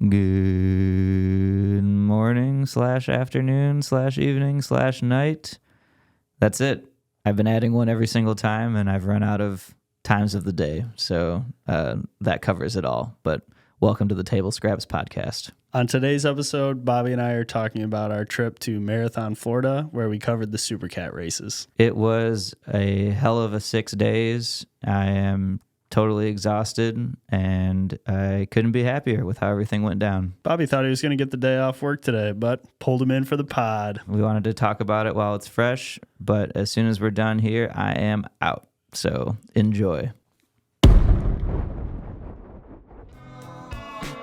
Good morning / afternoon / evening / night. That's it. I've been adding one every single time, and I've run out of times of the day. So that covers it all. But welcome to the Table Scraps podcast. On today's episode, Bobby and I are talking about our trip to Marathon, Florida, where we covered the Super Cat races. It was a hell of a 6 days. I am totally exhausted, and I couldn't be happier with how everything went down. Bobby thought he was going to get the day off work today, but pulled him in for the pod. We wanted to talk about it while it's fresh, but as soon as we're done here, I am out. So enjoy.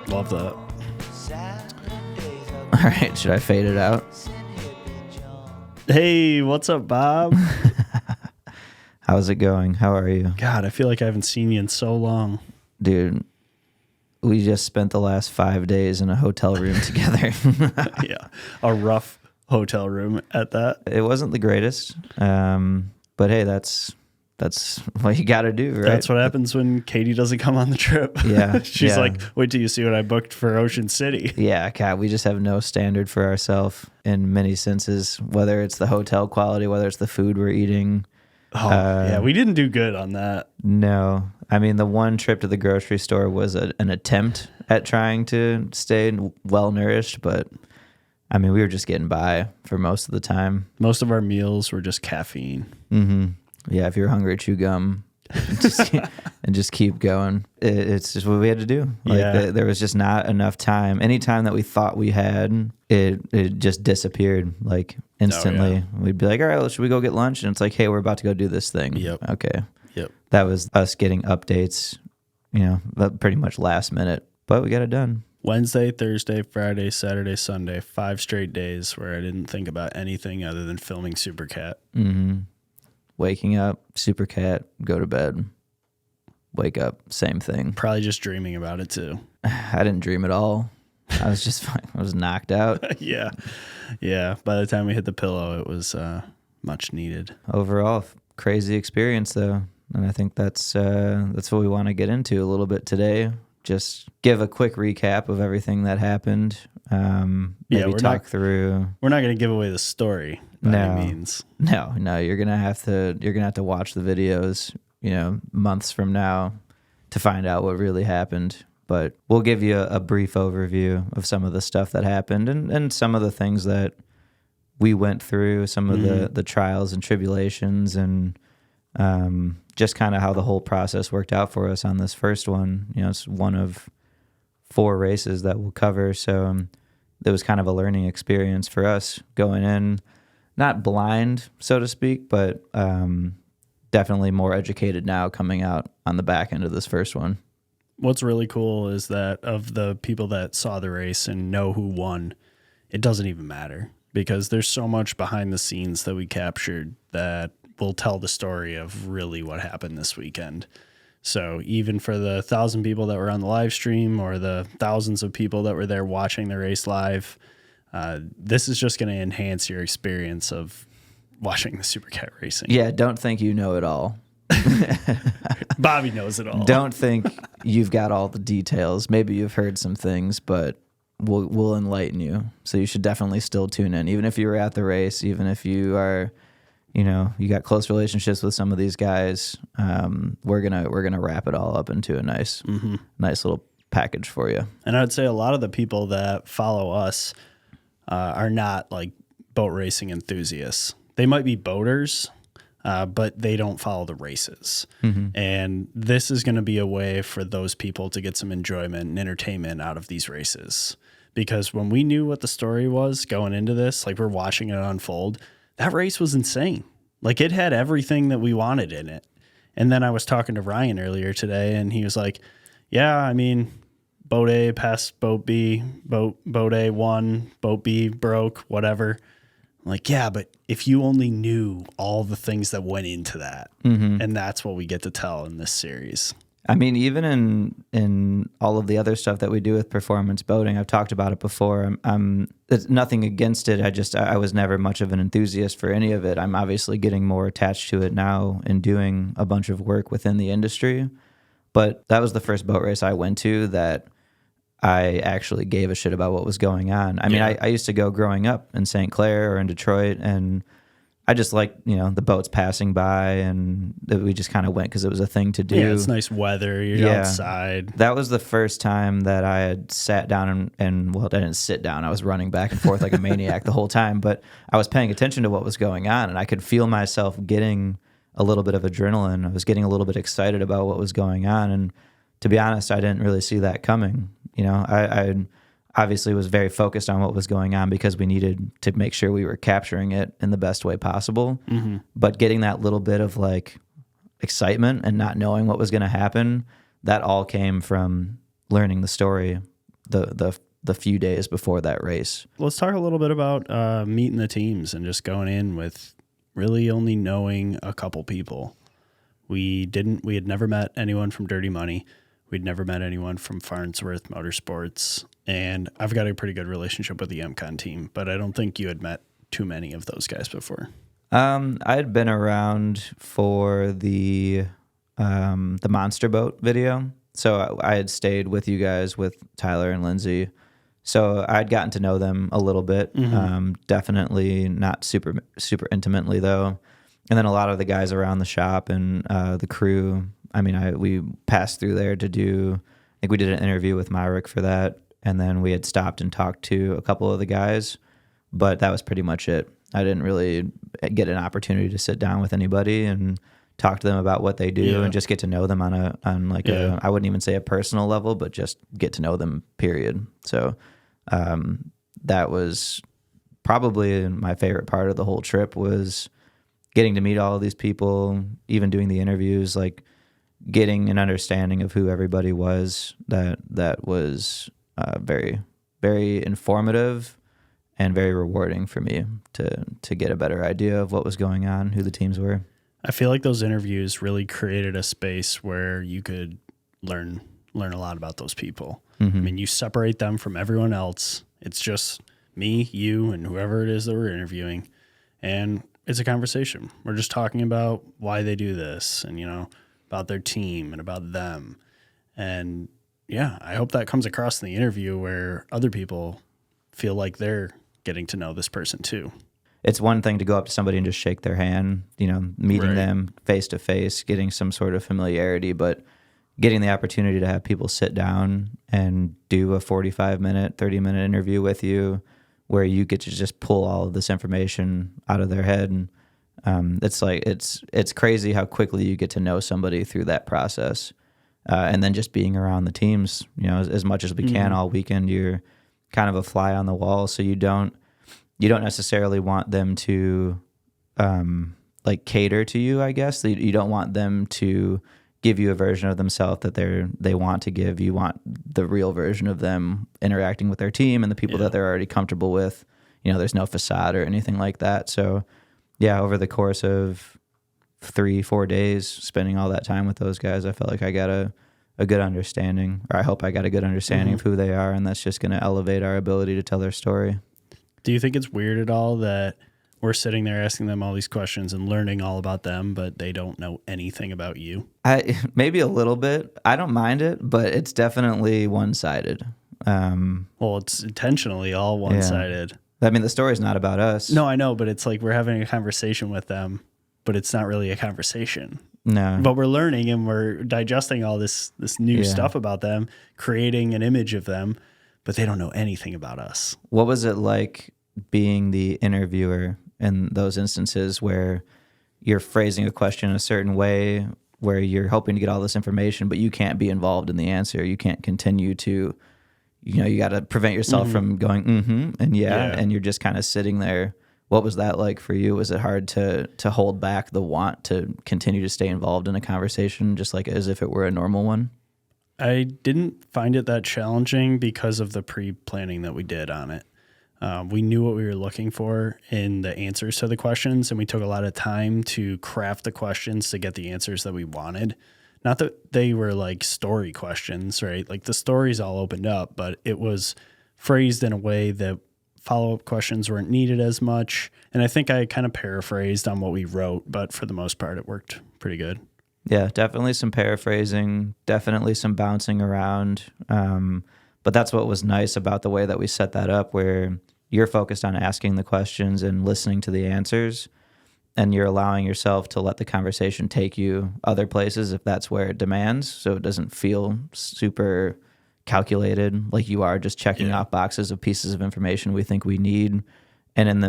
Love that. All right, should I fade it out? Hey, what's up, Bob? How's it going? How are you? God, I feel like I haven't seen you in so long. Dude, we just spent the last 5 days in a hotel room together. Yeah, a rough hotel room at that. It wasn't the greatest, but hey, that's what you got to do, right? That's what happens when Katie doesn't come on the trip. Yeah. She's yeah. like, wait till you see what I booked for Ocean City. Yeah, God, we just have no standard for ourselves in many senses, whether it's the hotel quality, whether it's the food we're eating. Oh, yeah, we didn't do good on that. No. I mean, the one trip to the grocery store was an attempt at trying to stay well-nourished, but, I mean, we were just getting by for most of the time. Most of our meals were just caffeine. Mm-hmm. Yeah, if you're hungry, chew gum and just keep going. It's just what we had to do. Like, there was just not enough time. Any time that we thought we had, it just disappeared, like, instantly. Oh, yeah. We'd be like, all right, well, should we go get lunch? And it's like, hey, we're about to go do this thing. Yep. Okay. Yep. That was us getting updates, pretty much last minute, but we got it done. Wednesday, Thursday, Friday, Saturday, Sunday, 5 straight days where I didn't think about anything other than filming Super Cat. Mm-hmm. Waking up, Super Cat, go to bed, wake up, same thing. Probably just dreaming about it too. I didn't dream at all. I was knocked out. Yeah. By the time we hit the pillow, it was much needed. Overall, crazy experience though. And I think that's what we want to get into a little bit today. Just give a quick recap of everything that happened. Maybe talk through. We're not going to give away the story by any means. No, you're gonna have to watch the videos, months from now to find out what really happened. But we'll give you a brief overview of some of the stuff that happened and some of the things that we went through, some of the trials and tribulations, and just kind of how the whole process worked out for us on this first one. It's one of 4 races that we'll cover, so it was kind of a learning experience for us going in, not blind, so to speak, but definitely more educated now coming out on the back end of this first one. What's really cool is that of the people that saw the race and know who won, it doesn't even matter because there's so much behind the scenes that we captured that will tell the story of really what happened this weekend. So even for the 1,000 people that were on the live stream or the thousands of people that were there watching the race live, this is just going to enhance your experience of watching the Super Cat racing. Yeah, don't think you know it all. Bobby knows it all. Don't think you've got all the details. Maybe you've heard some things, but we'll enlighten you. So you should definitely still tune in, even if you were at the race, even if you are, you got close relationships with some of these guys. We're gonna wrap it all up into a nice little package for you. And I would say a lot of the people that follow us are not like boat racing enthusiasts. They might be boaters, but they don't follow the races. And this is going to be a way for those people to get some enjoyment and entertainment out of these races. Because when we knew what the story was going into this, like we're watching it unfold, that race was insane. Like it had everything that we wanted in it. And then I was talking to Ryan earlier today, and he was like, yeah, I mean, boat A passed boat B, boat A won, boat B broke, whatever. I'm like, yeah, but if you only knew all the things that went into that, and that's what we get to tell in this series. I mean, even in all of the other stuff that we do with performance boating, I've talked about it before. It's nothing against it. I was never much of an enthusiast for any of it. I'm obviously getting more attached to it now and doing a bunch of work within the industry. But that was the first boat race I went to that I actually gave a shit about what was going on. I mean, I used to go growing up in St. Clair or in Detroit, and I just liked, the boats passing by, and we just kind of went because it was a thing to do. Yeah, it's nice weather. You're outside. That was the first time that I had sat down and well, I didn't sit down. I was running back and forth like a maniac the whole time, but I was paying attention to what was going on, and I could feel myself getting a little bit of adrenaline. I was getting a little bit excited about what was going on, and to be honest, I didn't really see that coming. I obviously was very focused on what was going on because we needed to make sure we were capturing it in the best way possible. Mm-hmm. But getting that little bit of like excitement and not knowing what was going to happen, that all came from learning the story the few days before that race. Let's talk a little bit about meeting the teams and just going in with really only knowing a couple people. We had never met anyone from Dirty Money. We'd never met anyone from Farnsworth Motorsports, and I've got a pretty good relationship with the MCon team, but I don't think you had met too many of those guys before. I had been around for the Monster Boat video, so I had stayed with you guys with Tyler and Lindsay, so I'd gotten to know them a little bit. Mm-hmm. Definitely not super intimately though, and then a lot of the guys around the shop and the crew. I mean, we passed through there to I think we did an interview with Myrick for that, and then we had stopped and talked to a couple of the guys, but that was pretty much it. I didn't really get an opportunity to sit down with anybody and talk to them about what they do and just get to know them on I wouldn't even say a personal level, but just get to know them, period. So that was probably my favorite part of the whole trip, was getting to meet all of these people, even doing the interviews, like getting an understanding of who everybody was. That was very, very informative and very rewarding for me to get a better idea of what was going on, who the teams were. I feel like those interviews really created a space where you could learn a lot about those people. Mm-hmm. I mean, you separate them from everyone else. It's just me, you, and whoever it is that we're interviewing, and it's a conversation. We're just talking about why they do this, and about their team and about them. And yeah, I hope that comes across in the interview where other people feel like they're getting to know this person too. It's one thing to go up to somebody and just shake their hand, meeting them face to face, getting some sort of familiarity, but getting the opportunity to have people sit down and do a 45-minute, 30-minute interview with you where you get to just pull all of this information out of their head. And it's crazy how quickly you get to know somebody through that process. And then just being around the teams, as much as we can all weekend, you're kind of a fly on the wall. So you don't necessarily want them to cater to you, I guess. You don't want them to give you a version of themselves that they want to give. You want the real version of them interacting with their team and the people that they're already comfortable with. There's no facade or anything like that. So yeah, over the course of 3-4 days, spending all that time with those guys, I felt like I got a good understanding, or I hope I got a good understanding of who they are, and that's just going to elevate our ability to tell their story. Do you think it's weird at all that we're sitting there asking them all these questions and learning all about them, but they don't know anything about you? Maybe a little bit. I don't mind it, but it's definitely one-sided. Well, it's intentionally all one-sided. Yeah. I mean, the story's not about us. No, I know, but it's like we're having a conversation with them, but it's not really a conversation. No. But we're learning and we're digesting all this new stuff about them, creating an image of them, but they don't know anything about us. What was it like being the interviewer in those instances where you're phrasing a question in a certain way, where you're hoping to get all this information, but you can't be involved in the answer? You can't continue to, you got to prevent yourself from going, and and you're just kind of sitting there. What was that like for you? Was it hard to hold back the want to continue to stay involved in a conversation, just like as if it were a normal one? I didn't find it that challenging because of the pre-planning that we did on it. We knew what we were looking for in the answers to the questions, and we took a lot of time to craft the questions to get the answers that we wanted. Not that they were like story questions, right? Like the stories all opened up, but it was phrased in a way that follow-up questions weren't needed as much. And I think I kind of paraphrased on what we wrote, but for the most part, it worked pretty good. Yeah, definitely some paraphrasing, definitely some bouncing around. But But that's what was nice about the way that we set that up, where you're focused on asking the questions and listening to the answers, and you're allowing yourself to let the conversation take you other places if that's where it demands, so it doesn't feel super calculated, like you are just checking off boxes of pieces of information we think we need. And in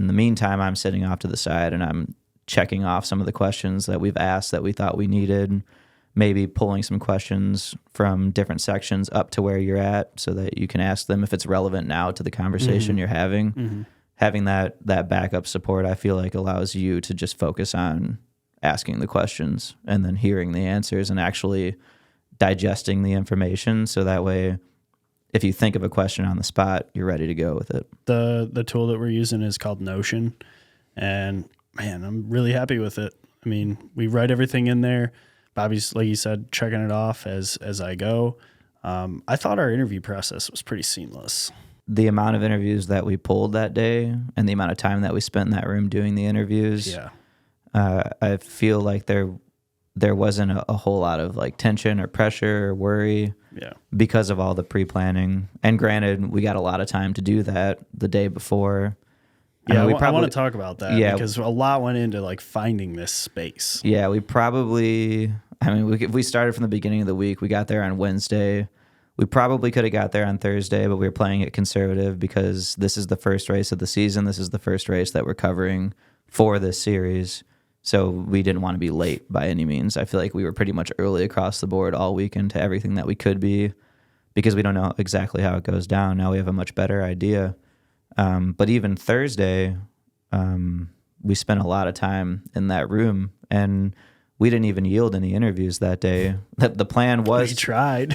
the meantime, I'm sitting off to the side and I'm checking off some of the questions that we've asked that we thought we needed, maybe pulling some questions from different sections up to where you're at so that you can ask them if it's relevant now to the conversation you're having. Having that backup support, I feel like, allows you to just focus on asking the questions and then hearing the answers and actually digesting the information, so that way if you think of a question on the spot, you're ready to go with it. The tool that we're using is called Notion, and man, I'm really happy with it. I mean, we write everything in there. Bobby's, like you said, checking it off as I go. I thought our interview process was pretty seamless. The amount of interviews that we pulled that day and the amount of time that we spent in that room doing the interviews, I feel like there wasn't a whole lot of like tension or pressure or worry because of all the pre-planning. And granted, we got a lot of time to do that the day before. Yeah, I want to talk about that because a lot went into like finding this space. Yeah, we probably, if we started from the beginning of the week, we got there on Wednesday. We probably could have got there on Thursday, but we were playing it conservative because this is the first race of the season. This is the first race that we're covering for this series. So we didn't want to be late by any means. I feel like we were pretty much early across the board all weekend to everything that we could be, because we don't know exactly how it goes down. Now we have a much better idea. But even Thursday, we spent a lot of time in that room, and we didn't even yield any interviews that day. The plan was...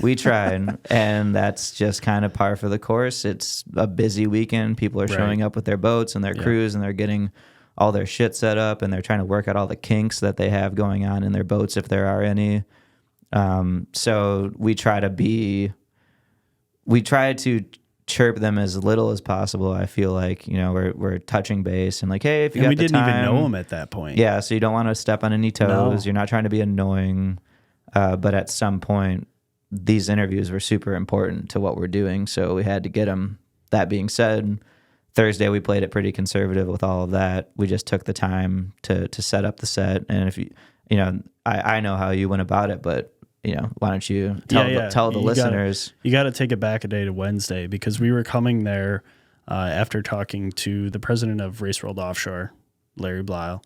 We tried, and that's just kind of par for the course. It's a busy weekend. People are showing up with their boats and their crews, and they're getting all their shit set up, and they're trying to work out all the kinks that they have going on in their boats, if there are any. So we try to chirp them as little as possible. I feel like, we're touching base and like, hey, if you got the time. And we didn't even know them at that point. Yeah, so you don't want to step on any toes. No. You're not trying to be annoying. But at some point, these interviews were super important to what we're doing, so we had to get them. That being said, Thursday we played it pretty conservative with all of that. We just took the time to set up the set. And if I know how you went about it, but why don't you tell the listeners? You got to take it back a day to Wednesday, because we were coming there after talking to the president of Race World Offshore, Larry Blyle,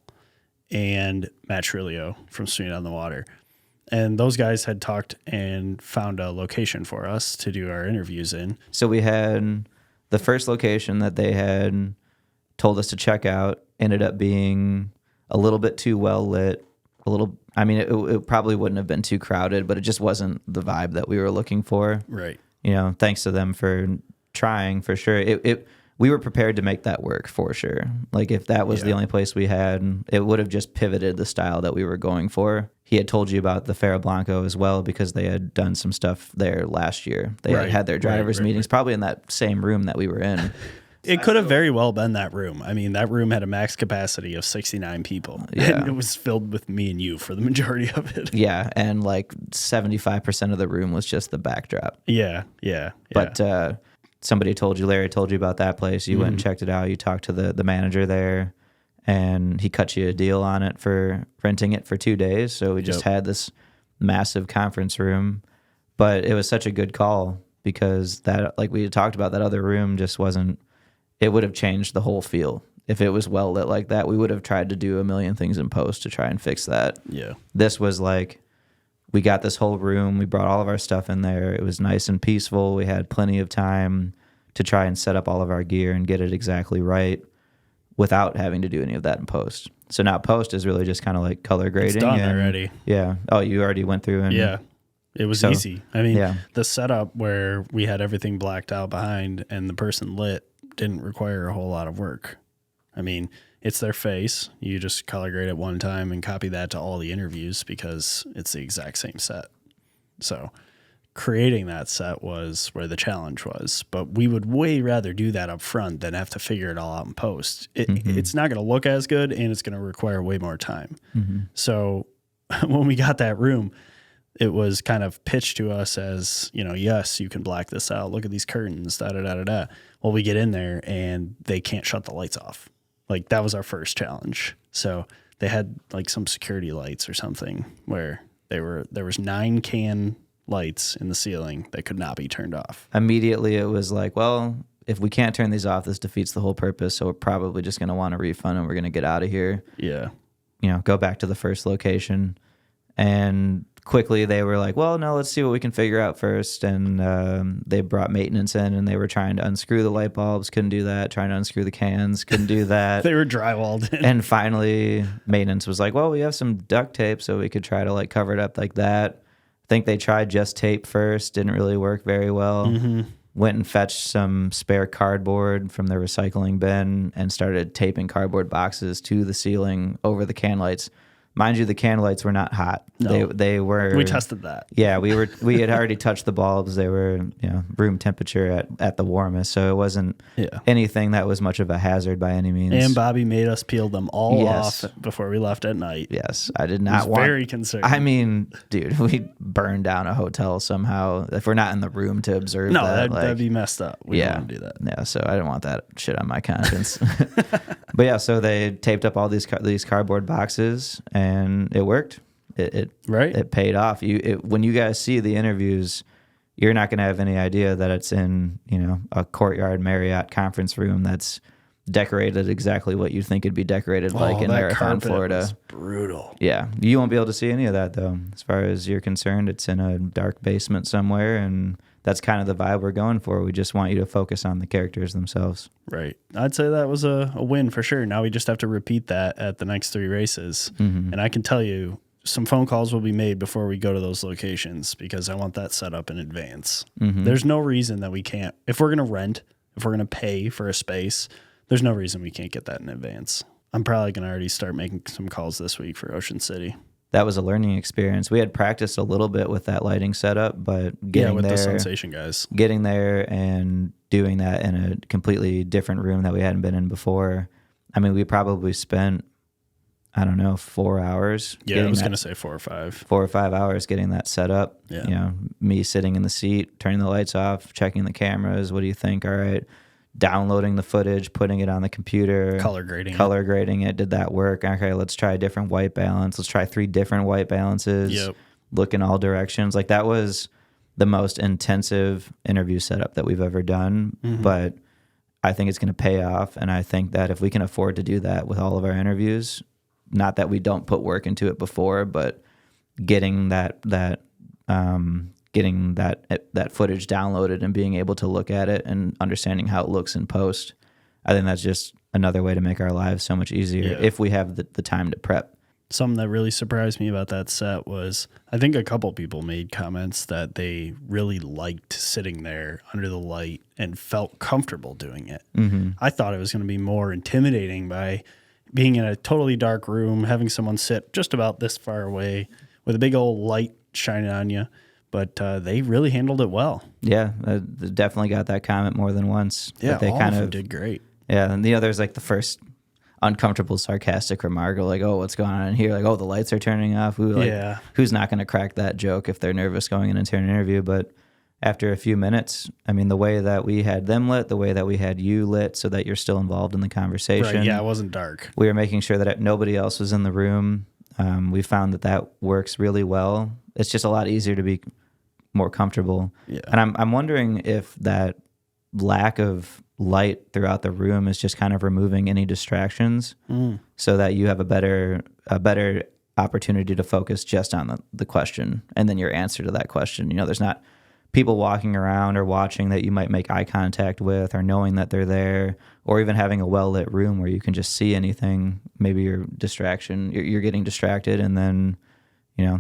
and Matt Trilio from Swinging on the Water. And those guys had talked and found a location for us to do our interviews in. So we had the first location that they had told us to check out ended up being a little bit too well lit. It probably wouldn't have been too crowded, but it just wasn't the vibe that we were looking for. Right. Thanks to them for trying, for sure. We were prepared to make that work for sure. Like if that was the only place we had, it would have just pivoted the style that we were going for. He had told you about the Ferro Blanco as well, because they had done some stuff there last year. They had their drivers meetings probably in that same room that we were in. It could have very well been that room. I mean, that room had a max capacity of 69 people. Yeah. And it was filled with me and you for the majority of it. Yeah, and like 75% of the room was just the backdrop. Yeah. But somebody told you, Larry told you about that place. You went and checked it out. You talked to the manager there, and he cut you a deal on it for renting it for 2 days. So we just had this massive conference room. But it was such a good call, because that, like we had talked about, that other room just wasn't... It would have changed the whole feel. If it was well lit like that, we would have tried to do a million things in post to try and fix that. Yeah. This was like, we got this whole room. We brought all of our stuff in there. It was nice and peaceful. We had plenty of time to try and set up all of our gear and get it exactly right without having to do any of that in post. So now post is really just kind of like color grading. It's done already. Yeah. Oh, you already went through and... Yeah. It was easy. I mean, the setup where we had everything blacked out behind and the person lit didn't require a whole lot of work. I mean, it's their face. You just color grade it one time and copy that to all the interviews, because it's the exact same set. So creating that set was where the challenge was. But we would way rather do that up front than have to figure it all out in post. It's not going to look as good, and it's going to require way more time. So when we got that room, it was kind of pitched to us as, yes, you can black this out. Look at these curtains, da da da da da. Well, we get in there and they can't shut the lights off. Like that was our first challenge. So they had like some security lights or something where there was 9 can lights in the ceiling that could not be turned off. Immediately it was like, well, if we can't turn these off, this defeats the whole purpose. So we're probably just going to want a refund and we're going to get out of here. Yeah. Go back to the first location. And quickly they were like, well, no, let's see what we can figure out first. And they brought maintenance in and they were trying to unscrew the light bulbs. Couldn't do that. Trying to unscrew the cans. Couldn't do that. They were drywalled in. And finally maintenance was like, well, we have some duct tape so we could try to like cover it up like that. I think they tried just tape first. Didn't really work very well. Mm-hmm. Went and fetched some spare cardboard from the recycling bin and started taping cardboard boxes to the ceiling over the can lights. Mind you, the can lights were not hot. No. They were. We tested that. Yeah, we had already touched the bulbs. They were room temperature at the warmest, so it wasn't anything that was much of a hazard by any means. And Bobby made us peel them all off before we left at night. Yes, I did not want. Very concerned. I mean, dude, we burned down a hotel somehow if we're not in the room to observe. No, that, that'd be messed up. We don't want to do that. Yeah, so I didn't want that shit on my conscience. But yeah, so they taped up all these cardboard boxes, and it worked. It paid off. When you guys see the interviews, you're not going to have any idea that it's in a Courtyard Marriott conference room that's decorated exactly what you think it'd be decorated like in Marathon, Florida. Was brutal. Yeah, you won't be able to see any of that though. As far as you're concerned, it's in a dark basement somewhere, and that's kind of the vibe we're going for. We just want you to focus on the characters themselves. Right. I'd say that was a win for sure. Now we just have to repeat that at the next 3 races. Mm-hmm. And I can tell you, some phone calls will be made before we go to those locations because I want that set up in advance. Mm-hmm. There's no reason that we can't. If we're going to rent, if we're going to pay for a space, there's no reason we can't get that in advance. I'm probably going to already start making some calls this week for Ocean City. That was a learning experience. We had practiced a little bit with that lighting setup, but getting with there, the Sensation guys, getting there and doing that in a completely different room that we hadn't been in before. I mean, we probably spent, 4 hours. Yeah, I was going to say 4 or 5. 4 or 5 hours getting that set up. Yeah. Me sitting in the seat, turning the lights off, checking the cameras. What do you think? All right. Downloading the footage, putting it on the computer, color grading it. Did that work? Okay, let's try a different white balance. Let's try 3 different white balances. Yep. Look in all directions. Like that was the most intensive interview setup that we've ever done. Mm-hmm. But I think it's going to pay off. And I think that if we can afford to do that with all of our interviews, not that we don't put work into it before, but getting that footage downloaded and being able to look at it and understanding how it looks in post, I think that's just another way to make our lives so much easier if we have the time to prep. Something that really surprised me about that set was I think a couple people made comments that they really liked sitting there under the light and felt comfortable doing it. Mm-hmm. I thought it was going to be more intimidating by being in a totally dark room, having someone sit just about this far away with a big old light shining on you. But they really handled it well. Yeah, definitely got that comment more than once. Yeah, they kind of did great. Yeah, and there's like the first uncomfortable, sarcastic remark, or like, "Oh, what's going on in here?" Like, "Oh, the lights are turning off." Who's not going to crack that joke if they're nervous going into an interview? But after a few minutes, I mean, the way that we had them lit, the way that we had you lit, so that you're still involved in the conversation. Right? Yeah, it wasn't dark. We were making sure that nobody else was in the room. We found that works really well. It's just a lot easier to be more comfortable. Yeah. And I'm wondering if that lack of light throughout the room is just kind of removing any distractions so that you have a better opportunity to focus just on the question and then your answer to that question. There's not people walking around or watching that you might make eye contact with or knowing that they're there, or even having a well-lit room where you can just see anything. Maybe you're getting distracted, and then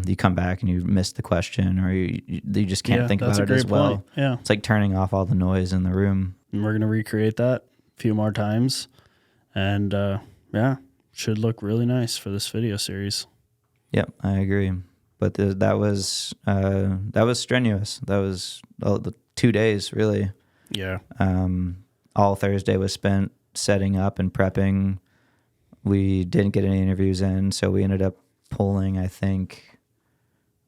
you come back and you miss the question, or you just can't think about it as well. Point. Yeah. It's like turning off all the noise in the room. And we're going to recreate that a few more times. And should look really nice for this video series. Yep, I agree. But that was strenuous. That was the 2 days, really. Yeah. All Thursday was spent setting up and prepping. We didn't get any interviews in, so we ended up pulling, I think,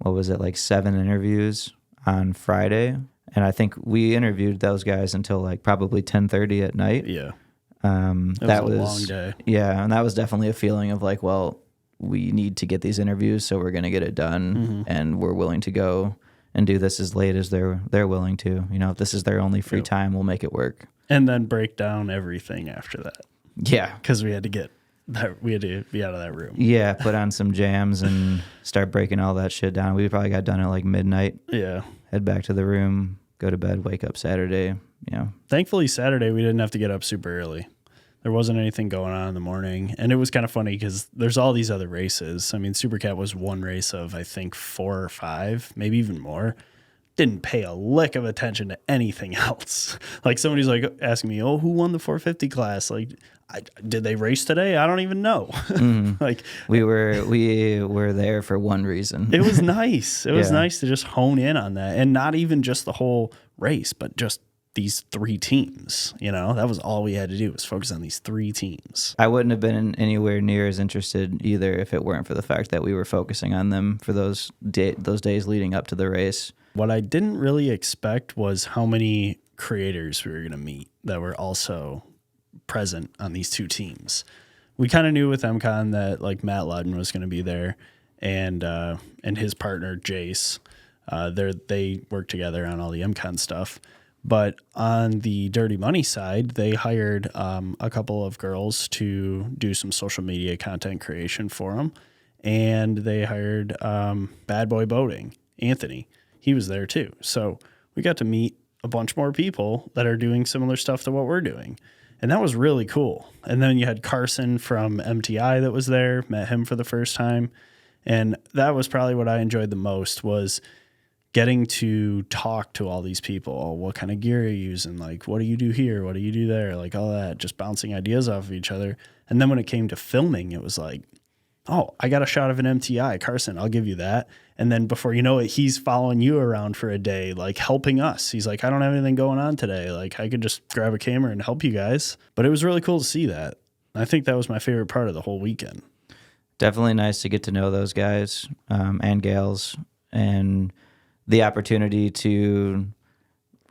what was it, like 7 interviews on Friday. And I think we interviewed those guys until like probably 10:30 at night. Yeah. That was a long day. Yeah. And that was definitely a feeling of like, well, we need to get these interviews, so we're going to get it done, and we're willing to go and do this as late as they're willing to. You know, if this is their only free time, we'll make it work. And then break down everything after that. Yeah. Because we had to be out of that room. Yeah, put on some jams and start breaking all that shit down. We probably got done at like midnight. Yeah. Head back to the room, go to bed, wake up Saturday. You know. Thankfully, Saturday we didn't have to get up super early. There wasn't anything going on in the morning. And it was kind of funny because there's all these other races. I mean, Supercat was one race of, I think, 4 or 5, maybe even more. Didn't pay a lick of attention to anything else. Like somebody's like asking me, "Oh, who won the 450 class?" Like, did they race today? I don't even know. Like we were there for one reason. It was nice. It was nice to just hone in on that, and not even just the whole race, but just these 3 teams. You know, that was all we had to do, was focus on these 3 teams. I wouldn't have been anywhere near as interested either if it weren't for the fact that we were focusing on them for those days leading up to the race. What I didn't really expect was how many creators we were going to meet that were also present on these 2 teams. We kind of knew with MCon that like Matt Ludden was going to be there, and his partner Jace. They work together on all the MCon stuff. But on the Dirty Money side, they hired a couple of girls to do some social media content creation for them, and they hired Bad Boy Boating, Anthony. He was there too. So we got to meet a bunch more people that are doing similar stuff to what we're doing. And that was really cool. And then you had Carson from MTI that was there, met him for the first time. And that was probably what I enjoyed the most, was getting to talk to all these people. Oh, what kind of gear are you using? Like, what do you do here? What do you do there? Like all that, just bouncing ideas off of each other. And then when it came to filming, it was like, oh, I got a shot of an MTI. Carson, I'll give you that. And then before you know it, he's following you around for a day, like helping us. He's like, I don't have anything going on today. Like I could just grab a camera and help you guys. But it was really cool to see that. I think that was my favorite part of the whole weekend. Definitely nice to get to know those guys and gals, and the opportunity to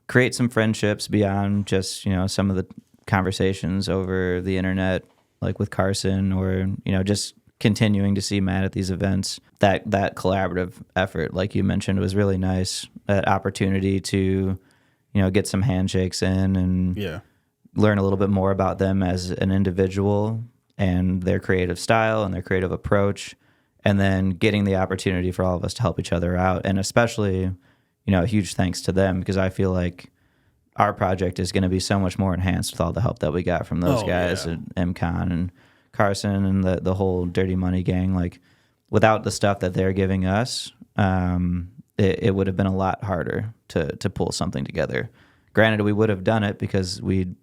create some friendships beyond just, you know, some of the conversations over the internet, like with Carson, or, you know, just continuing to see Matt at these events. That collaborative effort, like you mentioned, was really nice. That opportunity to, you know, get some handshakes in and learn a little bit more about them as an individual and their creative style and their creative approach, and then getting the opportunity for all of us to help each other out. And especially, you know, a huge thanks to them, because I feel like our project is going to be so much more enhanced with all the help that we got from those guys at MCon and Carson and the whole Dirty Money gang. Like, without the stuff that they're giving us, it would have been a lot harder to pull something together. Granted, we would have done it because we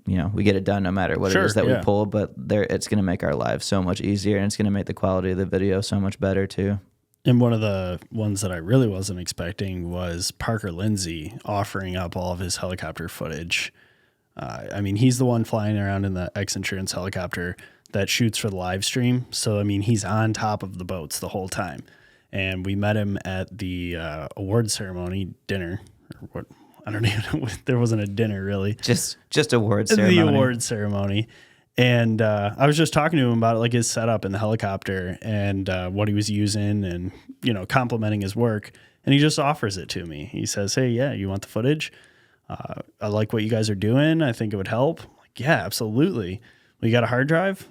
get it done no matter what it is that we pull, but it's going to make our lives so much easier, and it's going to make the quality of the video so much better too. And one of the ones that I really wasn't expecting was Parker Lindsay offering up all of his helicopter footage. I mean, he's the one flying around in the X Insurance helicopter that shoots for the live stream. So, I mean, he's on top of the boats the whole time. And we met him at the award ceremony dinner, or what? I don't even know. There wasn't a dinner really. Just award ceremony. The award ceremony. And I was just talking to him about it, like his setup in the helicopter and what he was using, and, you know, complimenting his work. And he just offers it to me. He says, "Hey, yeah, you want the footage? I like what you guys are doing. I think it would help." I'm like, yeah, absolutely. We got a hard drive.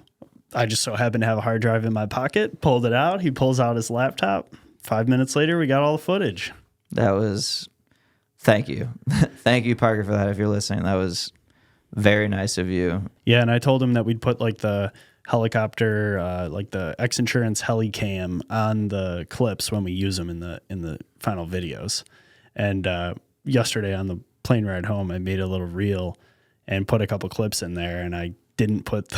I just so happened to have a hard drive in my pocket, pulled it out. He pulls out his laptop. 5 minutes later, we got all the footage. Thank you. Thank you, Parker, for that. If you're listening, that was very nice of you. Yeah, and I told him that we'd put like the helicopter, like the X Insurance heli cam on the clips when we use them in the final videos. And yesterday on the plane ride home, I made a little reel and put a couple clips in there, and I didn't put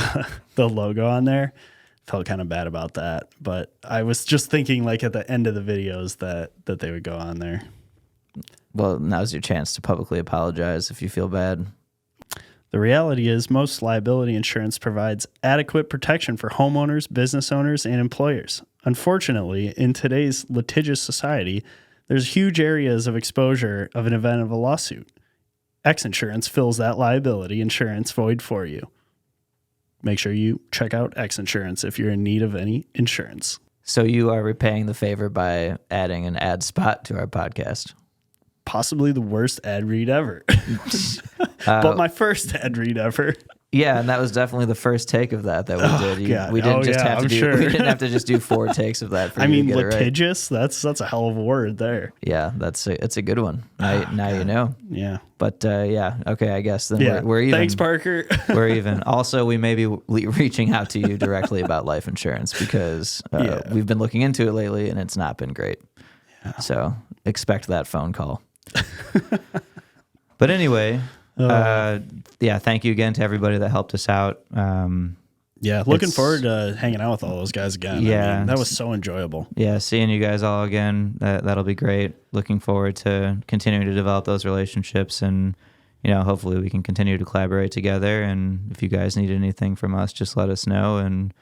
the logo on there. Felt kind of bad about that, but I was just thinking like at the end of the videos that they would go on there. Well, now's your chance to publicly apologize if you feel bad. The reality is most liability insurance provides adequate protection for homeowners, business owners, and employers. Unfortunately, in today's litigious society, there's huge areas of exposure of an event of a lawsuit. X Insurance fills that liability insurance void for you. Make sure you check out X Insurance if you're in need of any insurance. So you are repaying the favor by adding an ad spot to our podcast. Possibly the worst ad read ever. But my first ad read ever. Yeah, and that was definitely the first take of that we did. God. We didn't Sure. We didn't have to just do 4 takes of that for you to get it right. Litigious, that's a hell of a word there. Yeah, it's a good one. Now you know. Yeah. But yeah, okay, I guess then we're even. Thanks, Parker. We're even. Also, we may be reaching out to you directly about life insurance because we've been looking into it lately and it's not been great. Yeah. So expect that phone call. But anyway, thank you again to everybody that helped us out. Looking forward to hanging out with all those guys again. Yeah, that was so enjoyable. Yeah, seeing you guys all again, that'll be great. Looking forward to continuing to develop those relationships, and hopefully we can continue to collaborate together. And if you guys need anything from us, just let us know, and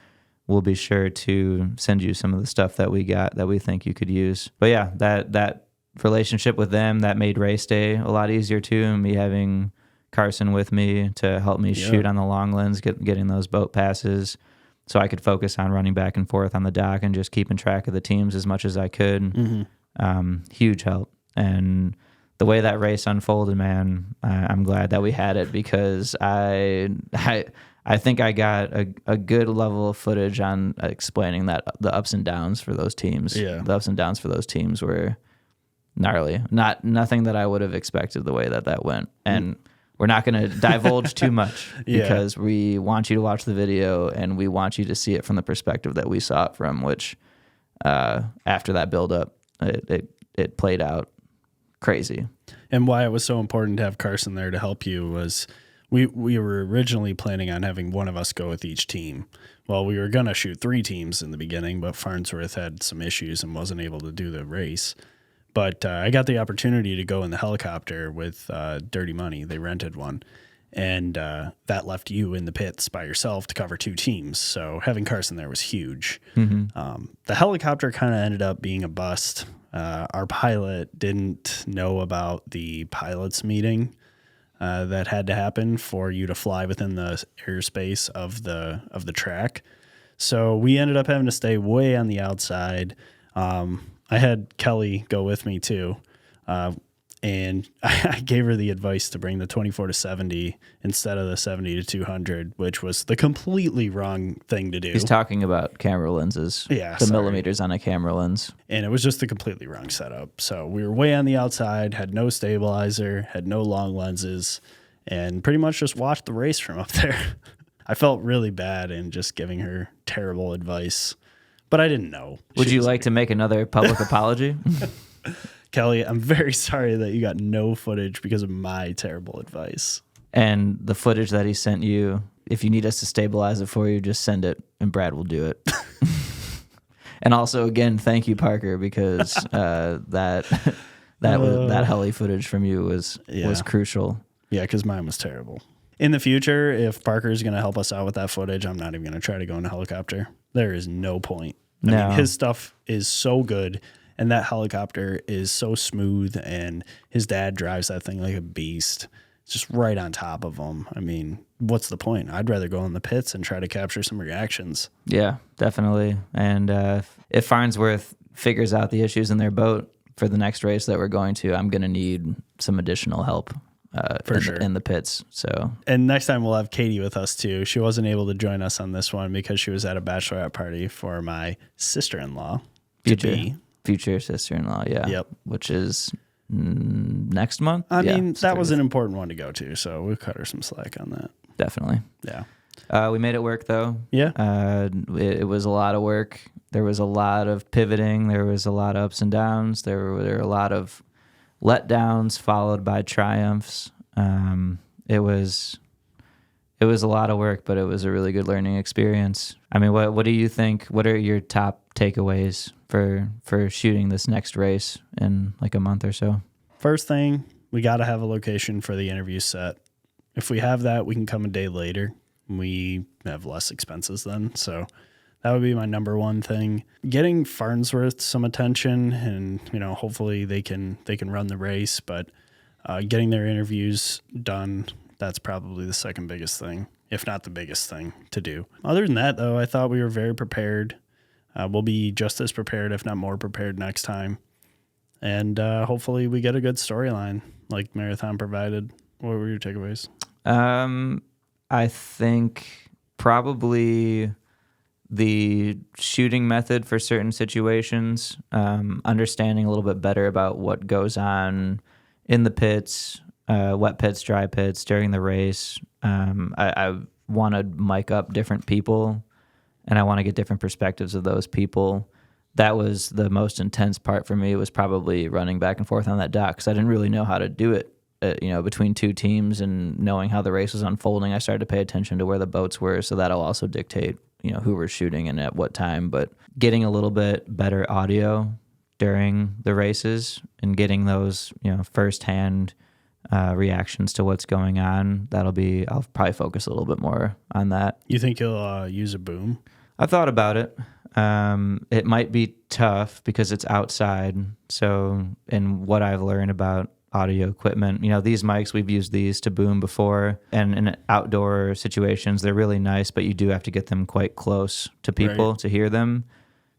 we'll be sure to send you some of the stuff that we got that we think you could use. But yeah, that relationship with them, that made race day a lot easier too, and me having Carson with me to help me shoot on the long lens, getting those boat passes so I could focus on running back and forth on the dock and just keeping track of the teams as much as I could. Mm-hmm. Huge help. And the way that race unfolded, man, I'm glad that we had it, because I think I got a good level of footage on explaining that the ups and downs for those teams. Yeah. The ups and downs for those teams were gnarly. Nothing that I would have expected the way that went. And we're not going to divulge too much because we want you to watch the video and we want you to see it from the perspective that we saw it from, which after that buildup, it played out crazy. And why it was so important to have Carson there to help you was we were originally planning on having one of us go with each team. Well, we were going to shoot 3 teams in the beginning, but Farnsworth had some issues and wasn't able to do the race. But I got the opportunity to go in the helicopter with Dirty Money. They rented one. And that left you in the pits by yourself to cover 2 teams. So having Carson there was huge. Mm-hmm. The helicopter kind of ended up being a bust. Our pilot didn't know about the pilots meeting that had to happen for you to fly within the airspace of the track. So we ended up having to stay way on the outside. I had Kelly go with me too, and I gave her the advice to bring the 24-70 instead of the 70-200, which was the completely wrong thing to do. He's talking about camera lenses, millimeters on a camera lens. And it was just the completely wrong setup. So we were way on the outside, had no stabilizer, had no long lenses, and pretty much just watched the race from up there. I felt really bad in just giving her terrible advice. But I didn't know. Would you like to make another public apology? Kelly, I'm very sorry that you got no footage because of my terrible advice. And the footage that he sent you, if you need us to stabilize it for you, just send it and Brad will do it. And also, again, thank you, Parker, because that heli footage from you was crucial. Yeah, because mine was terrible. In the future, if Parker is going to help us out with that footage, I'm not even going to try to go in a helicopter. There is no point. I mean, his stuff is so good, and that helicopter is so smooth, and his dad drives that thing like a beast. It's just right on top of him. I mean, what's the point? I'd rather go in the pits and try to capture some reactions. Yeah, definitely. And if Farnsworth figures out the issues in their boat for the next race that we're going to, I'm going to need some additional help. For sure. In the pits. And next time we'll have Katie with us too. She wasn't able to join us on this one because she was at a bachelorette party for my sister-in-law. Future sister-in-law, yeah. Yep. Which is next month. I mean, that was an important one to go to, so we'll cut her some slack on that. Definitely. Yeah. We made it work though. Yeah. It was a lot of work. There was a lot of pivoting. There was a lot of ups and downs. There were a lot of letdowns followed by triumphs. It was a lot of work, but it was a really good learning experience. I mean, what do you think? What are your top takeaways for shooting this next race in like a month or so? First thing, we got to have a location for the interview set. If we have that, we can come a day later. We have less expenses then, so That would be my number one thing. Getting Farnsworth some attention, and hopefully they can run the race. But getting their interviews done, that's probably the second biggest thing, if not the biggest thing to do. Other than that, though, I thought we were very prepared. We'll be just as prepared, if not more prepared, next time. And hopefully we get a good storyline like Marathon provided. What were your takeaways? I think probably the shooting method for certain situations, understanding a little bit better about what goes on in the pits, wet pits, dry pits during the race. I want to mic up different people, and I want to get different perspectives of those people. That was the most intense part for me, was probably running back and forth on that dock, because I didn't really know how to do it. Between two teams and knowing how the race was unfolding, I started to pay attention to where the boats were, so that'll also dictate, who we're shooting and at what time. But getting a little bit better audio during the races and getting those, firsthand reactions to what's going on, I'll probably focus a little bit more on that. You think you'll use a boom? I thought about it. It might be tough because it's outside. So, and what I've learned about audio equipment, these mics, we've used these to boom before, and in outdoor situations, they're really nice, but you do have to get them quite close to people to hear them.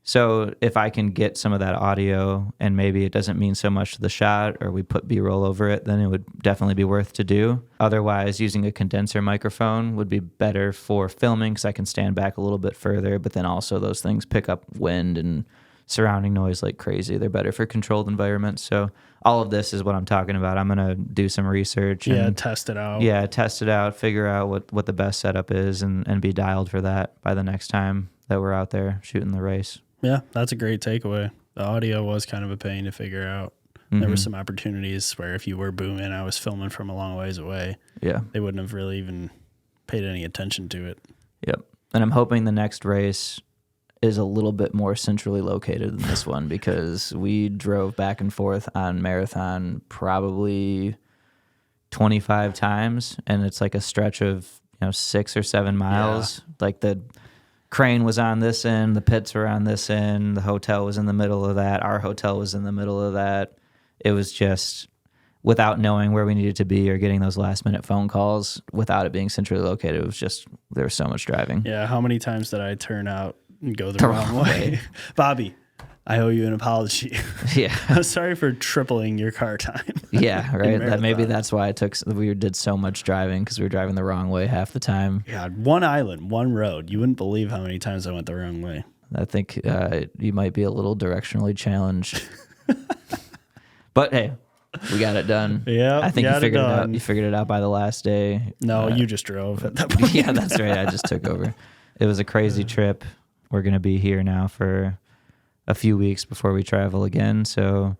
So if I can get some of that audio, and maybe it doesn't mean so much to the shot, or we put B-roll over it, then it would definitely be worth to do. Otherwise, using a condenser microphone would be better for filming, because I can stand back a little bit further, but then also those things pick up wind and surrounding noise like crazy. They're better for controlled environments. So all of this is what I'm talking about. I'm going to do some research. And test it out. Yeah, test it out, figure out what the best setup is, and be dialed for that by the next time that we're out there shooting the race. Yeah, that's a great takeaway. The audio was kind of a pain to figure out. Mm-hmm. There were some opportunities where if you were booming, I was filming from a long ways away. Yeah. They wouldn't have really even paid any attention to it. Yep. And I'm hoping the next race is a little bit more centrally located than this one, because we drove back and forth on Marathon probably 25 times, and it's like a stretch of 6 or 7 miles. Yeah. Like the crane was on this end, the pits were on this end, the hotel was in the middle of that, our hotel was in the middle of that. It was just, without knowing where we needed to be or getting those last minute phone calls, without it being centrally located, it was just, there was so much driving. Yeah, how many times did I turn out and go the wrong way? Bobby, I owe you an apology. Yeah. I'm sorry for tripling your car time. Yeah, right. Maybe that's why we did so much driving, because we were driving the wrong way half the time. Yeah, one island, one road. You wouldn't believe how many times I went the wrong way. I think you might be a little directionally challenged. But hey, we got it done. Yeah, I think you figured it out. You figured it out by the last day. No, you just drove at that point. Yeah, that's right. I just took over. It was a crazy trip. We're going to be here now for a few weeks before we travel again. So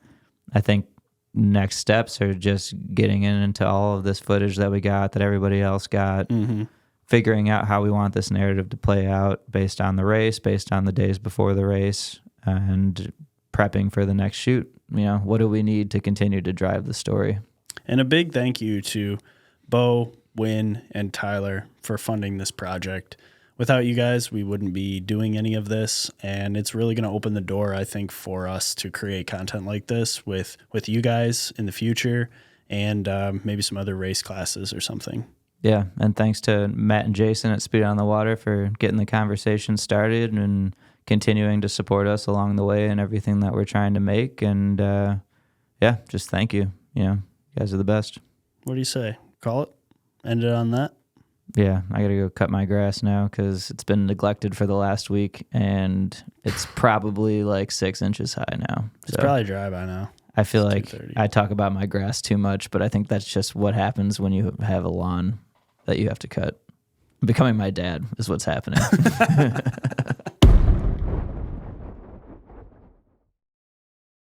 I think next steps are just getting into all of this footage that we got, that everybody else got, figuring out how we want this narrative to play out based on the race, based on the days before the race, and prepping for the next shoot. What do we need to continue to drive the story? And a big thank you to Bo, Wynn, and Tyler for funding this project. Without you guys, we wouldn't be doing any of this, and it's really going to open the door, I think, for us to create content like this with you guys in the future, and maybe some other race classes or something. Yeah, and thanks to Matt and Jason at Speed on the Water for getting the conversation started and continuing to support us along the way and everything that we're trying to make. And just thank you. You guys are the best. What do you say? Call it? End it on that? Yeah, I got to go cut my grass now because it's been neglected for the last week, and it's probably like 6 inches high now. It's probably dry by now. I feel like I talk about my grass too much, but I think that's just what happens when you have a lawn that you have to cut. Becoming my dad is what's happening.